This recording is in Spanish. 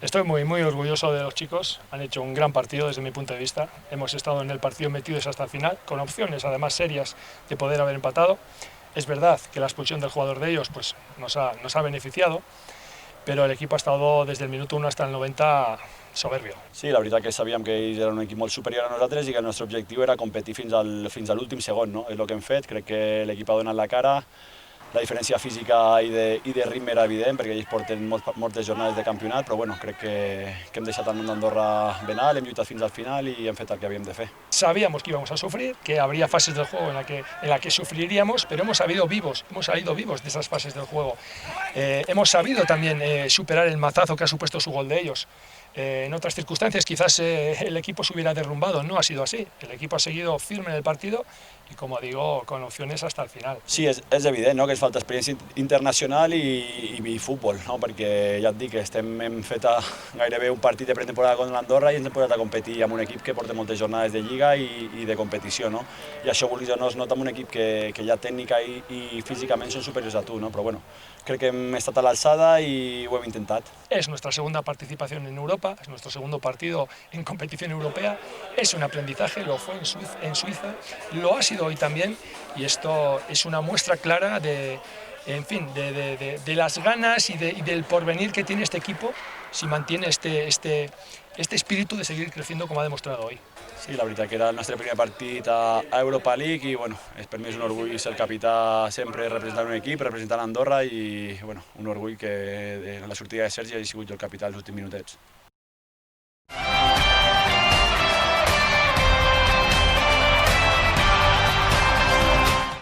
Estoy muy orgulloso de los chicos, han hecho un gran partido desde mi punto de vista. Hemos estado en el partido metidos hasta el final, con opciones además serias de poder haber empatado. Es verdad que la expulsión del jugador de ellos pues, nos ha beneficiado, pero el equipo ha estado desde el minuto 1 hasta el 90 soberbio. Sí, la veritat que sabíem que ells eren un equip molt superior a nosaltres i que el nostre objectiu era competir fins a l'últim segon, no? És el que hem fet, crec que l'equip ha donat la cara, la diferència física i de ritme era evident perquè ells porten moltes jornades de campionat, però bueno, crec que hem deixat el nom d'Andorra ben alt, hem lluitat fins al final i hem fet el que havíem de fer. Sabíamos que íbamos a sufrir, que habría fases del juego en la que sufriríamos, pero hemos salido vivos de esas fases del juego. Hemos sabido también superar el mazazo que ha supuesto su gol de ellos. En otras circunstancias quizás el equipo se hubiera derrumbado, no ha sido así. El equipo ha seguido firme en el partido y, como digo, con opciones hasta el final. Sí, és evident, no?, que ens falta experiència internacional i futbol, no?, perquè ja et dic que hem fet gairebé un partit de pretemporada contra l'Andorra i ens hem posat a competir amb un equip que porta moltes jornades de lliga i de competició, no? I això, vulguis o no, es nota amb un equip que ja tècnica i físicament són superiors a tu, no? Però bueno, crec que hem estat a l'alçada i ho hem intentat. Es nuestra segunda participación en Europa, es nuestro segundo partido en competición europea, es un aprendizaje, lo fue en Suiza, lo ha sido hoy también, y esto es una muestra clara de las ganas y del porvenir que tiene este equipo si mantiene este espíritu de seguir creciendo como ha demostrado hoy. Sí, la veritat que era el nostre primer partit a Europa League i bueno, per mi és un orgull ser el capità sempre representant un equip, representant Andorra i bueno, un orgull que en la sortida de Sergi hagi sigut jo el capità els últims minutets.